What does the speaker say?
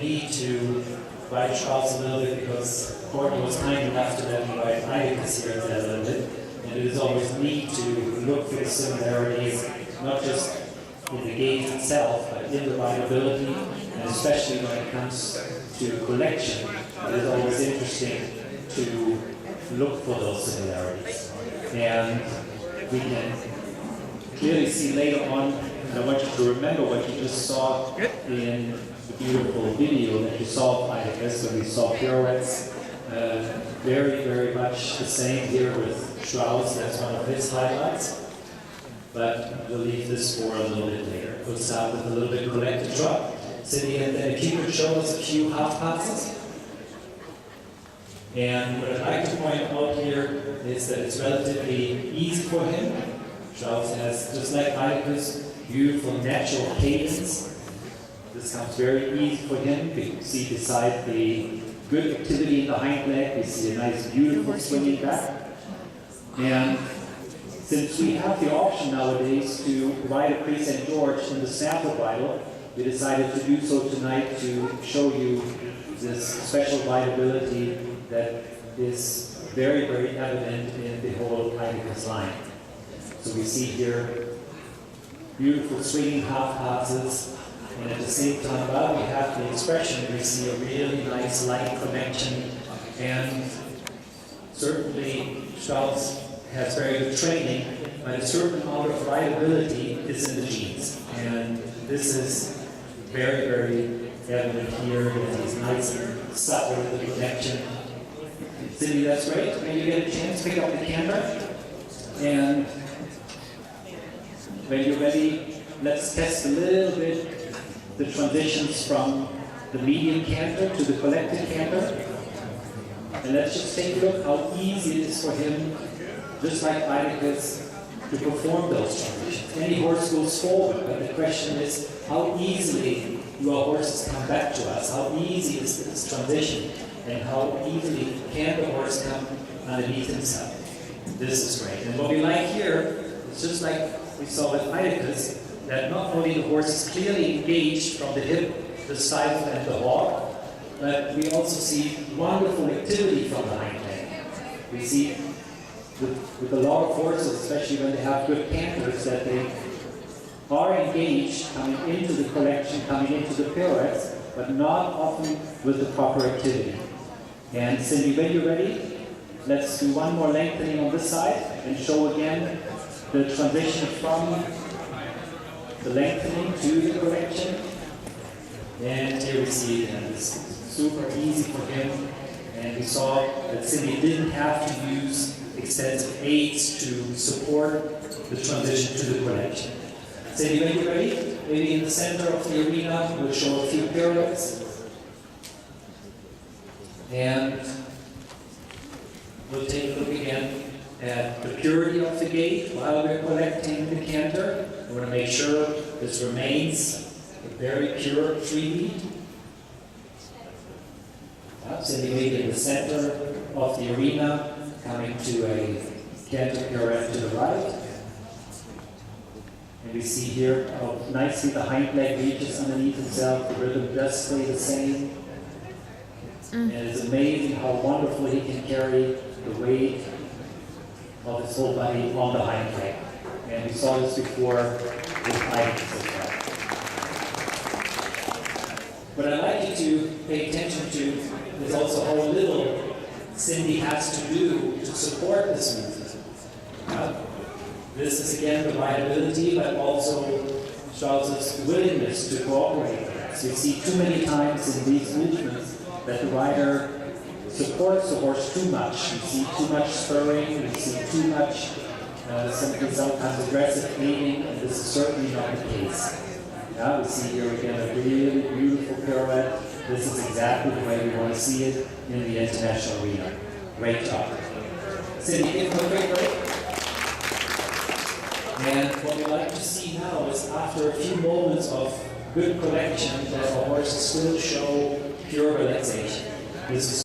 me to ride Straus a little bit because Courtney was kind enough to let me ride Heideckers here a little bit. And it is always neat to look for the similarities, not just in the gait itself, but in the rideability, and especially when it comes to collection. It is always interesting to look for those similarities. And we can clearly see later on, and I want you to remember what you just saw in the beautiful video that you saw of Heideckers, when we saw pirouettes. Very, very much the same here with Straus. That's one of his highlights. But we'll leave this for a little bit later. We'll start with a little bit collected trot. Cindy and then if you could show us a few half passes. And what I'd like to point out here is that it's relatively easy for him. Straus has, just like Heideckers, beautiful natural cadence. This comes very easy for him. You can see beside the good activity in the hind leg, we see a nice beautiful swinging back. And since we have the option nowadays to ride a Prix St. George in the sample bridle, we decided to do so tonight to show you this special rideability that is very, very evident in the whole Heideckers line. So we see here beautiful swinging half passes, and at the same time, while we have the expression, we see a really nice light connection. And certainly Straus has very good training, but a certain amount of rideability is in the genes. And this is very, very evident here with these nice subtle with the connection. Cindy, that's great. When you get a chance, pick up the camera. And when you're ready, let's test a little bit the transitions from the medium canter to the collected canter. And let's just take a look how easy it is for him, just like Heideckers, to perform those transitions. Any horse goes forward, but the question is how easily do our horses come back to us? How easy is this transition? And how easily can the horse come underneath himself? This is great. And what we like here is just like we saw with Heideckers, that not only the horse is clearly engaged from the hip, the side, and the hog, but we also see wonderful activity from the hind leg. We see with a lot of horses, especially when they have good canters, that they are engaged coming into the collection, coming into the pirouettes, but not often with the proper activity. And Cindy, when you're ready, let's do one more lengthening on this side and show again the transition from the lengthening to the collection. And here we see again, this is super easy for him. And we saw that Cindy didn't have to use extensive aids to support the transition to the collection. Cindy, when you're ready, maybe in the center of the arena, we'll show a few pirouettes. And we'll take a look again at the purity of the gait while we're collecting the canter. We want to make sure this remains a very pure 3-beat. Cindy, maybe in the center of the arena, coming to a canter pirouette to the right. And we see here how nicely the hind leg reaches underneath itself. The rhythm does stay the same. And it's amazing how wonderfully he can carry the weight of his whole body on the hind leg. And we saw this before with Heideckers as well. What I'd like you to pay attention to is also how little Cindy has to do to support this movement. This is again the rideability, but also Straus's willingness to cooperate. So you see too many times in these movements that the rider supports the horse too much. You see too much spurring, you see too much sometimes aggressive aiming, and this is certainly not the case. Now we see here again a really beautiful pirouette. This is exactly the way we want to see it in the international arena. Great job. Cindy, give him a great break. And what we like to see now is after a few moments of good collection that our horses still show pure relaxation. This is